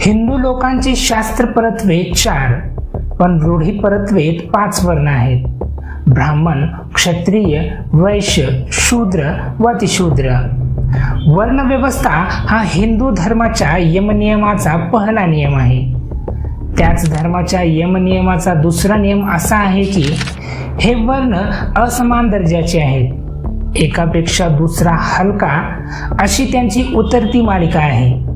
हिंदू लोकांचे शास्त्र परत्वे 4 पण रूढी परत्वेत 5 वर्ण आहेत. ब्राह्मण, क्षत्रिय, वैश्य, शूद्र व अतिशूद्र. वर्णव्यवस्था हा हिंदू धर्माच्या यमनियमाचा पहिला नियम आहे. त्याच धर्माच्या यमनियमाचा दुसरा नियम असा आहे की हे वर्ण असमान दर्जाचे आहेत. एकापेक्षा दुसरा हलका अशी त्यांची उतरती मालिका आहे.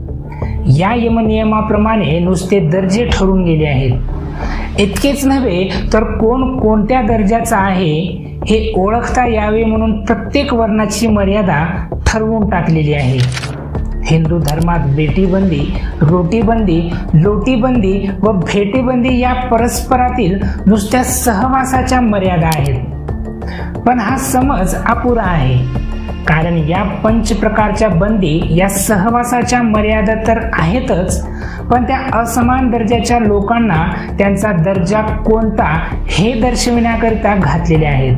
या यमनियमाप्रमाणे नुसते दर्जे ठरून गेले आहेत. इतकेच नव्हे तर कोण कोणत्या दर्जाचा आहे हे ओळखता यावे म्हणून प्रत्येक वर्णाची मर्यादा ठरवून टाकलेली आहे. हिंदू धर्मात बेटीबंदी, रोटीबंदी, लोटीबंदी व भेटीबंदी या परस्परातील नुसत्या सहवासाच्या मर्यादा आहेत. पण हा समज अपुरा आहे, कारण या 5 प्रकारच्या बंदी या सहवासाच्या मर्यादा तर आहेतच, पण त्या असमान दर्जाच्या लोकांना त्यांचा दर्जा कोणता हे दर्शविण्याकरिता घातलेले आहेत.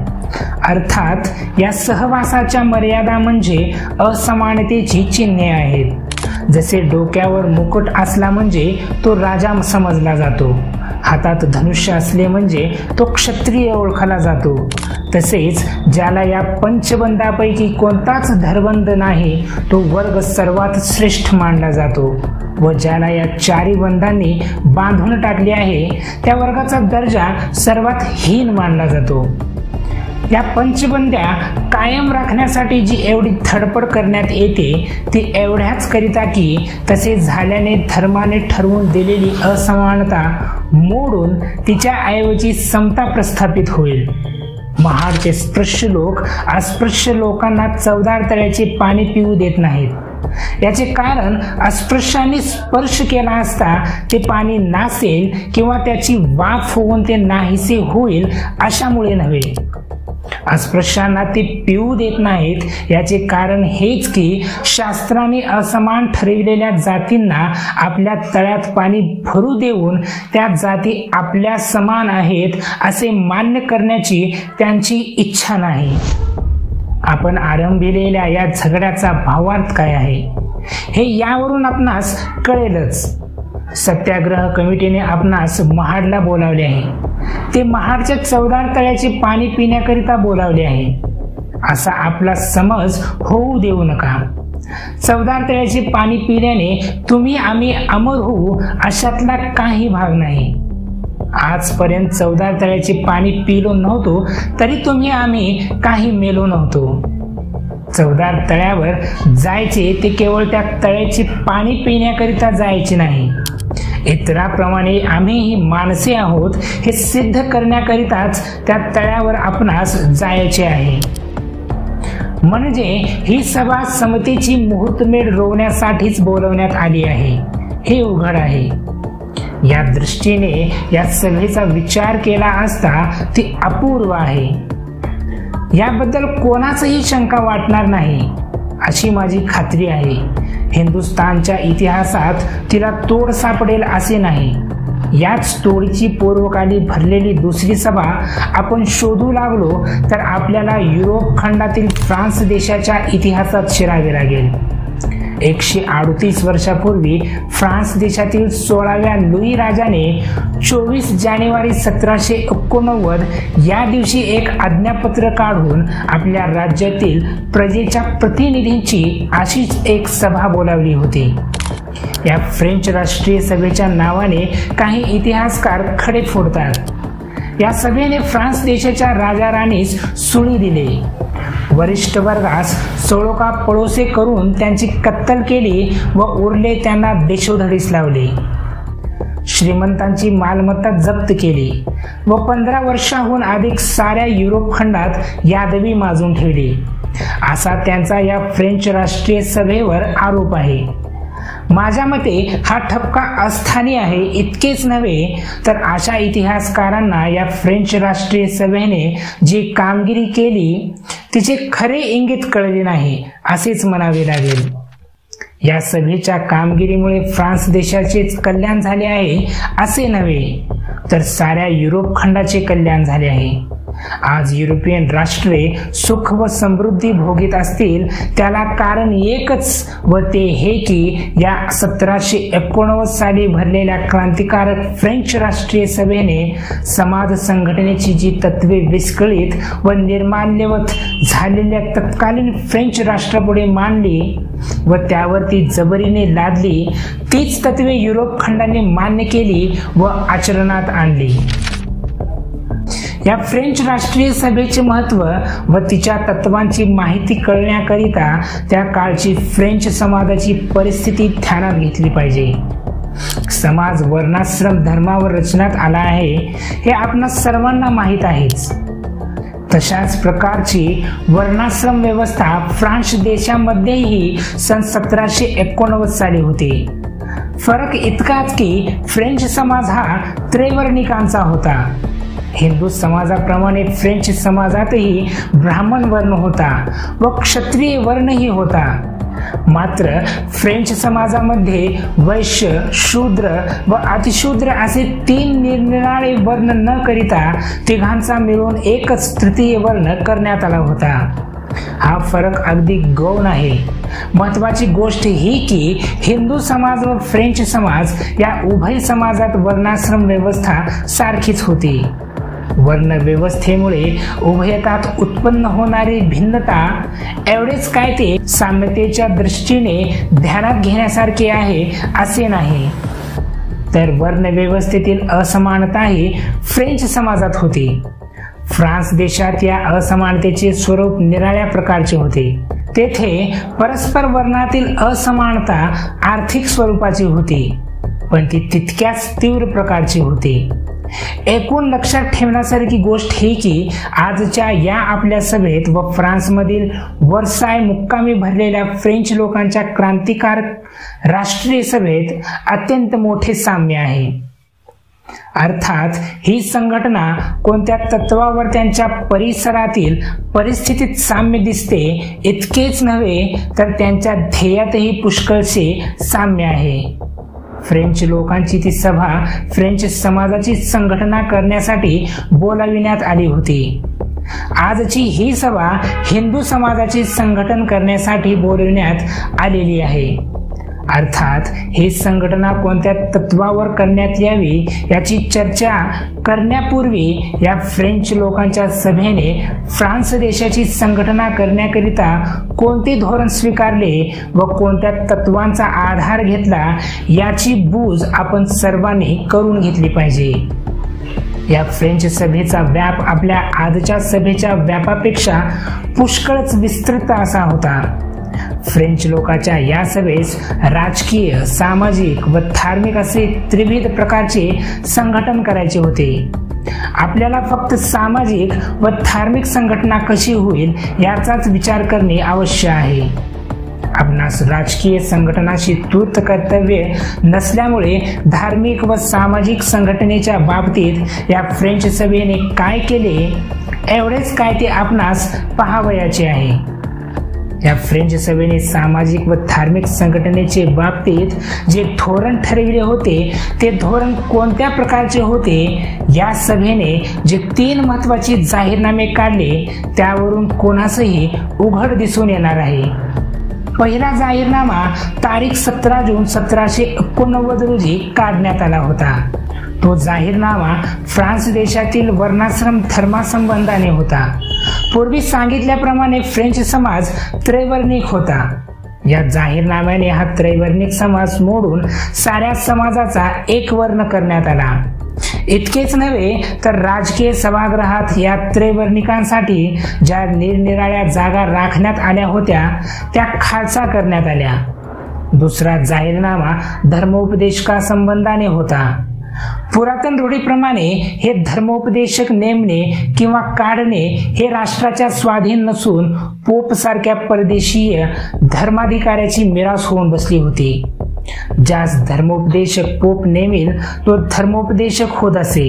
अर्थात या सहवासाच्या मर्यादा म्हणजे असमानतेची चिन्हे आहेत. जसे डोक्यावर मुकुट असला म्हणजे तो राजा समजला जातो, हातात धनुष्य असले म्हणजे तो क्षत्रिय ओळखला जातो, तसेच ज्याला या 5 बंदापैकी कोणताच धरबंद नाही तो वर्ग सर्वात श्रेष्ठ मानला जातो व ज्याला या 4 बंधांनी बांधून टाकले आहे त्या वर्गाचा दर्जा सर्वात हीन मानला जातो. या 5 बंद्या कायम राखण्यासाठी जी एवढी धडपड करण्यात येते ती एवढ्याच करिता की तसे झाल्याने धर्माने ठरवून दिलेली असमानता मोडून तिच्या ऐवजी समता प्रस्थापित होईल. महाडचे स्पृश्य लोक अस्पृश्य लोकांना चवदार तळ्याचे पाणी पिऊ देत नाहीत. याचे कारण अस्पृश्यांनी स्पर्श केला असता ते पाणी नासेल किंवा त्याची वाफ होऊन ते नाहीसे होईल अशामुळे नव्हे. अस्पृश्यांना ते पिऊ देत नाहीत याचे कारण हेच की शास्त्राने असमान ठरविलेल्या जातींना आपल्या तळ्यात पाणी भरू देऊन त्या जाती आपल्या समान आहेत असे मान्य करण्याची त्यांची इच्छा नाही. आपण आरंभिलेल्या या झगड्याचा भावार्थ काय आहे हे यावरून आपणास कळेलच. सत्याग्रह कमिटीने आपणास महाडला बोलावले आहे. ते महाडच्या चवदार तळ्याचे पाणी पिण्याकरिता बोलावले आहे असा आपला समज होऊ देऊ नका. चवदार तळ्याचे पाणी पिल्याने तुम्ही आम्ही अमर होऊ अशातला काही भाग नाही. आजपर्यंत चवदार तळ्याचे पाणी पिलो नव्हतो तरी तुम्ही आम्ही काही मेलो नव्हतो. चवदार तळ्यावर जायचे ते केवळ त्या तळ्याचे पाणी पिण्याकरिता जायचे नाही, इतरांप्रमाणे आम्हीही माणसे आहोत हे सिद्ध करण्याकरिताच त्या तळ्यावर आपणास जायचे आहे. म्हणजे ही सभा समतेची मुहूर्तमेढ रोवण्यासाठीच बोलवण्यात आली आहे हे उघड आहे. या दृष्टीने या सभेचा विचार केला असता ती अपूर्व आहे. याबद्दल कोणाचही शंका वाटणार नाही अशी माझी खात्री आहे. हिंदुस्थानच्या इतिहासात तिला तोड सापडेल असे नाही. याच तोडीची पूर्वकाली भरलेली दुसरी सभा आपण शोधू लागलो तर आपल्याला युरोप खंडातील फ्रान्स देशाच्या इतिहासात शिरावे लागेल. 138 वर्षापूर्वी फ्रान्स देशातील 16व्या लुई राजाने 24 जानेवारी 1789 या दिवशी एक आज्ञापत्र काढून आपल्या राज्यातील प्रजेच्या प्रतिनिधींची अशीच एक सभा बोलावली होती. या फ्रेंच राष्ट्रीय सभेच्या नावाने काही इतिहासकार खडे फोडतात. या सभेने फ्रान्स देशाच्या राजा राणीस सुळी दिले. वरिष्ठ वर्गास सोळोका पळोसे करून त्यांची कत्तल केली व उरले त्यांना देशोधडीस लावले. श्रीमंतांची मालमत्ता जप्त केली व 15 वर्षाहून अधिक साऱ्या युरोप खंडात यादवी माजून ठेवली असा त्यांचा या फ्रेंच राष्ट्रीय सभेवर आरोप आहे. माझ्या मते हा ठपका अस्थानी आहे. इतकेच नव्हे तर अशा इतिहासकारांना या फ्रेंच राष्ट्रीय सभेने जी कामगिरी केली तिचे खरे इंगित कळले नाही असेच म्हणावे लागेल. या सभेच्या कामगिरीमुळे फ्रान्स देशाचेच कल्याण झाले आहे असे नव्हे तर साऱ्या युरोप खंडाचे कल्याण झाले आहे. आज युरोपियन राष्ट्रे सुख व समृद्धी भोगीत असतील त्याला कारण एकच व ते हे की या 1789 साली भरलेल्या क्रांतिकारक फ्रेंच राष्ट्रीय सभेने समाज संघटनेची जी तत्वे विस्कळीत व निर्माल्यवत झालेल्या तत्कालीन फ्रेंच राष्ट्रापुढे मांडली व त्यावरती जबरीने लादली, तीच तत्वे युरोप खंडाने मान्य केली व आचरणात आणली. या फ्रेंच राष्ट्रीय सभेचे महत्व व तिच्या तत्वांची माहिती कळण्याकरिता त्या काळची फ्रेंच समाजाची परिस्थिती ध्यानात घेतली पाहिजे. समाज वर्णाश्रम धर्मावर रचण्यात आला आहे हे आपणा सर्वांना माहीत आहेच. तशाच प्रकारची वर्णाश्रम व्यवस्था फ्रान्स देशामध्येही सन 1789 साली होती. फरक इतकाच की फ्रेंच समाज हा त्रैवर्णिकांचा होता. हिंदू समाजाप्रमाणे फ्रेंच समाजातही ब्राह्मण वर्ण होता व क्षत्रिय वर्णही होता. मात्र फ्रेंच समाजामध्ये वैश्य, शूद्र व अतिशूद्र असे 3 निरनिराळे वर्ण न करिता तिघांचा मिळून एकच तृतीय वर्ण करण्यात आला होता. हा फरक अगदी गौण आहे. महत्वाची गोष्ट ही की हिंदू समाज व फ्रेंच समाज या उभय समाजात वर्णाश्रम व्यवस्था सारखीच होती. वर्ण व्यवस्थेमुळे उभयतात उत्पन्न होणारी भिन्नता एवढेच काय ते साम्यतेच्या दृष्टीने ध्यानात घेण्यासारखे आहे असे नाही, तर वर्ण व्यवस्थेतील असमानताही फ्रेंच समाजात होती. फ्रान्स देशात या असमानतेचे स्वरूप निराळ्या प्रकारचे होते. तेथे परस्पर वर्णातील असमानता आर्थिक स्वरूपाची होती, पण ती तितक्याच तीव्र प्रकारची होती. एकूण लक्षात ठेवण्यासारखी गोष्ट ही की आजच्या या आपल्या सभेत व फ्रान्समधील वर्साय मुक्कामी भरलेल्या फ्रेंच लोकांच्या क्रांतिकारक राष्ट्रीय सभेत अत्यंत मोठे साम्य आहे. अर्थात ही संघटना कोणत्या तत्वावर त्यांच्या परिसरातील परिस्थितीत साम्य दिसते इतकेच नव्हे तर त्यांच्या ध्येयातही पुष्कळसे साम्य आहे. फ्रेंच लोकांची ती सभा फ्रेंच समाजाची संघटना करण्यासाठी बोलाविण्यात आली होती. आजची ही सभा हिंदू समाजाची संघटन करण्यासाठी बोलविण्यात आलेली आहे. अर्थात ही संघटना कोणत्या तत्वावर करण्यात यावी याची चर्चा करण्यापूर्वी या फ्रेंच लोकांच्या सभेने फ्रान्स देशाची संघटना करण्याकरिता कोणते धोरण स्वीकारले व कोणत्या तत्वांचा आधार घेतला याची बूज आपण सर्वांनी करून घेतली पाहिजे. या फ्रेंच सभेचा व्याप आपल्या आजच्या सभेच्या व्यापापेक्षा पुष्कळच विस्तृत असा होता. फ्रेंच लोकांच्या या सभेस राजकीय, सामाजिक व धार्मिक असे त्रिविध प्रकारचे संघटन करायचे होते. आपल्याला फक्त सामाजिक व धार्मिक संघटना कशी होईल याचाच विचार करणे आवश्यक आहे. आपणास राजकीय संघटनाशी तूर्त कर्तव्य नसल्यामुळे धार्मिक व सामाजिक संघटनेच्या बाबतीत या फ्रेंच सभेने काय केले एवढेच काय ते आपणास पाहावयाचे आहे. या फ्रेंच सभेने सामाजिक व धार्मिक संघटनेचे बाबतीत जे धोरण ठरविले होते ते धोरण कोणत्या प्रकारचे होते या सभेने जे 3 महत्वाचे जाहीरनामे काढले त्यावरून कोणासही उघड दिसून येणार आहे. पहिला जाहीरनामा तारीख 17 जून 1789 रोजी काढण्यात आला होता. तो जाहीरनामा फ्रान्स देशातील वर्णाश्रम धर्मासंबंधाने होता. पूर्वी सांगितल्याप्रमाणे फ्रेंच समाज त्रैवर्णिक होता. या जाहीरनाम्याने हा त्रैवर्णिक समाज मोडून साऱ्या समाजाचा एक वर्ण करण्यात आला. इतकेच नव्हे तर राजकीय सभागृहात या त्रैवर्णिकांसाठी ज्या निरनिराळ्या जागा राखण्यात आल्या होत्या त्या खालसा करण्यात आल्या. दुसरा जाहीरनामा धर्मोपदेशका संबंधाने होता. पुरातन रूढीप्रमाणे हे धर्मोपदेशक नेमणे किंवा काढणे हे राष्ट्राच्या स्वाधीन नसून पोप सारख्या परदेशीय धर्माधिकाऱ्याची मिरास होऊन बसली होती. ज्यास धर्मोपदेशक पोप नेमिल तो धर्मोपदेशक होत असे.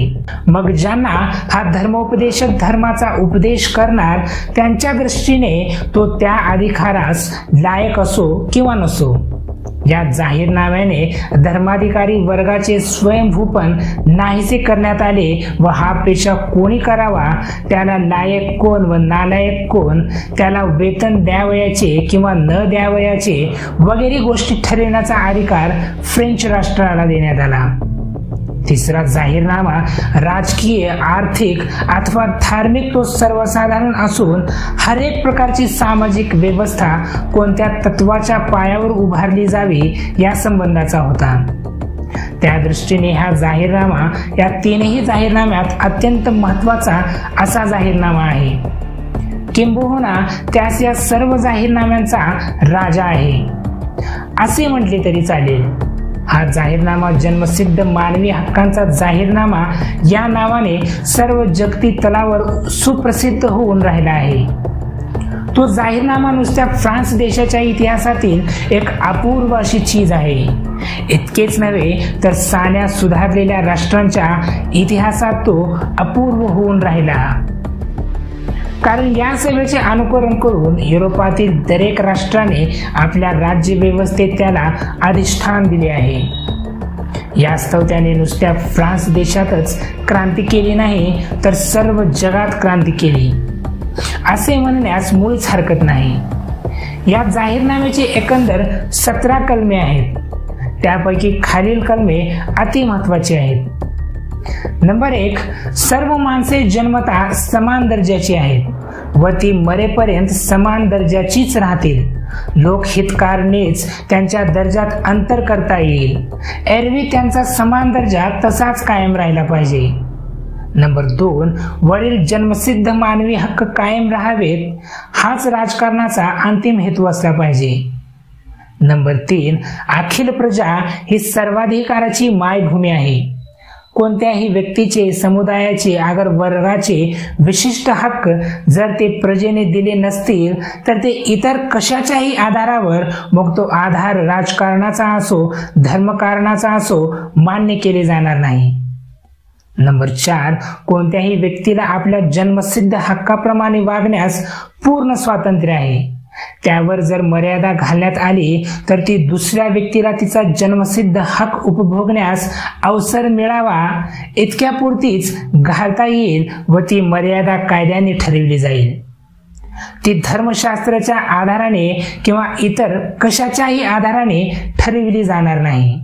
मग ज्यांना हा धर्मोपदेशक धर्माचा उपदेश करणार त्यांच्या दृष्टीने तो त्या अधिकारास लायक असो किंवा नसो. या जाहीरनाम्याने धर्माधिकारी वर्गाचे स्वयंभूपन नाहीसे करण्यात आले व हा पेशा कोणी करावा, त्याला लायक कोण व नालायक कोण, त्याला वेतन द्यावयाचे किंवा न द्यावयाचे वगैरे गोष्टी ठरविण्याचा अधिकार फ्रेंच राष्ट्राला देण्यात आला. तिसरा जाहीरनामा राजकीय, आर्थिक अथवा धार्मिक तो सर्वसाधारण असून हर एक प्रकारची सामाजिक व्यवस्था कोणत्या तत्वाच्या पायावर उभारली जावी या संबंधाचा होता. त्या दृष्टीने हा जाहीरनामा या तीनही जाहीरनाम्यात अत्यंत महत्वाचा असा जाहीरनामा आहे. किंबहुना त्यास या सर्व जाहीरनाम्यांचा राजा आहे असे म्हटले तरी चालेल. हा जाहीरनामा जन्मसिद्ध मानवी हक्कांचा जाहीरनामा या नावाने सर्व जगती तलावर सुप्रसिद्ध होऊन राहिला आहे. तो जाहीरनामा नुसत्या फ्रान्स देशाच्या इतिहासातील एक अपूर्व अशी चीज आहे. इतकेच नव्हे तर सान्या सुधारलेल्या राष्ट्रांच्या इतिहासात तो अपूर्व होऊन राहिला. कारण या सभेचे अनुकरण करून युरोपातील दरेक राष्ट्राने आपल्या राज्य व्यवस्थेत त्याला अधिष्ठान दिले आहे. यास्तव त्याने नुसत्या फ्रान्स देशातच क्रांती केली नाही तर सर्व जगात क्रांती केली असे म्हणण्यास मुळीच हरकत नाही. या जाहीरनाम्याचे एकंदर 17 कलमे आहेत. त्यापैकी खालील कलमे अति महत्वाची आहेत. नंबर 1, सर्व माणसे जन्मतः समान दर्जाची आहेत व ती मरेपर्यंत समान दर्जाचीच राहतील. लोकहितकारनेच त्यांच्या दर्जात अंतर करता येईल. एरवी त्यांचा समान दर्जा तसाच कायम राहिला पाहिजे. नंबर 2, वरील जन्मसिद्ध मानवी हक्क कायम राहावेत हाच राजकारणाचा अंतिम हेतू असला पाहिजे. नंबर 3, अखिल प्रजा ही सर्वाधिकाराची मायभूमी आहे. कोणत्याही व्यक्तीचे, समुदायाचे, अगर वर्गाचे विशिष्ट हक्क जर ते प्रजेने दिले नसतील तर ते इतर कशाच्याही आधारावर, मग तो आधार राजकारणाचा असो, धर्मकारणाचा असो, मान्य केले जाणार नाही. नंबर 4, कोणत्याही व्यक्तीला आपल्या जन्मसिद्ध हक्काप्रमाणे वागण्यास पूर्ण स्वातंत्र्य आहे. त्यावर जर मर्यादा घालण्यात आली तर ती दुसऱ्या व्यक्तीला तिचा जन्मसिद्ध हक उपभोगण्यास अवसर मिळावा इतक्यापुरतीच घालता येईल व ती मर्यादा कायद्याने ठरवली जाईल. ती धर्मशास्त्राच्या आधाराने किंवा इतर कशाच्याही आधाराने ठरविली जाणार नाही.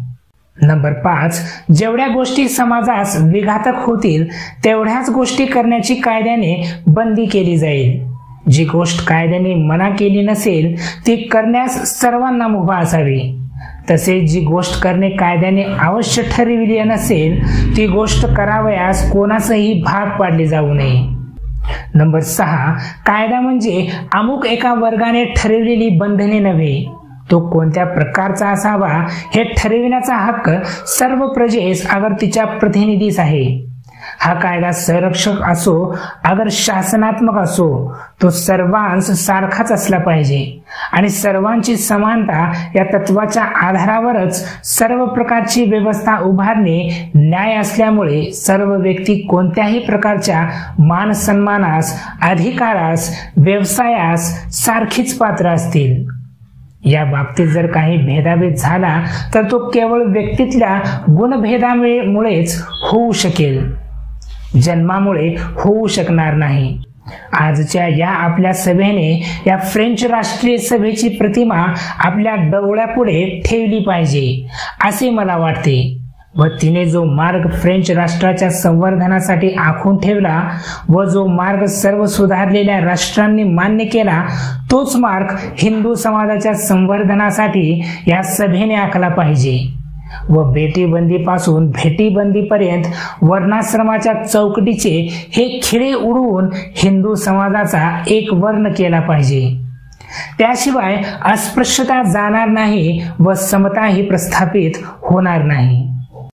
नंबर 5, जेवढ्या गोष्टी समाजास विघातक होतील तेवढ्याच गोष्टी करण्याची कायद्याने बंदी केली जाईल. जी गोष्ट कायद्याने मना केली नसेल ती करण्यास सर्वांना मुभा असावी. तसेच जी गोष्ट करणे कायद्याने अवश्य ठरविली नसेल ती गोष्ट करावयास कोणासही भाग पाडले जाऊ नये. नंबर 6, कायदा म्हणजे अमुक एका वर्गाने ठरवलेली बंधने नव्हे, तो कोणत्या प्रकारचा असावा हे ठरविण्याचा हक्क सर्व प्रजेस अगर तिच्या प्रतिनिधीस आहे. हा कायदा संरक्षक असो अगर शासनात्मक असो तो सर्वांस सारखाच असला पाहिजे आणि सर्वांची समानता या तत्वाच्या आधारावरच सर्व प्रकारची व्यवस्था उभारणे न्याय असल्यामुळे सर्व व्यक्ती कोणत्याही प्रकारच्या मान सन्मानास, अधिकारास, व्यवसायास सारखीच पात्र असतील. या बाबतीत जर काही भेदाभेद झाला तर तो केवळ व्यक्तीतल्या गुणभेदामुळेच होऊ शकेल, जन्मामुळे होऊ शकणार नाही. आजच्या या आपल्या सभेने या फ्रेंच राष्ट्रीय सभेची प्रतिमा आपल्या डोळ्यापुढे ठेवली पाहिजे असे मला वाटते व तिने जो मार्ग फ्रेंच राष्ट्राच्या संवर्धनासाठी आखून ठेवला व जो मार्ग सर्व सुधारलेल्या राष्ट्रांनी मान्य केला तोच मार्ग हिंदू समाजाच्या संवर्धनासाठी या सभेने आखला पाहिजे व बेटीबंदी पासून भेटीबंदी पर्यंत वर्णाश्रमाच्या चौकटीचे हे खिळे उडवून हिंदू समाजाचा एक वर्ण केला पाहिजे. त्याशिवाय अस्पृश्यता जाणार नाही व समता ही प्रस्थापित होणार नाही.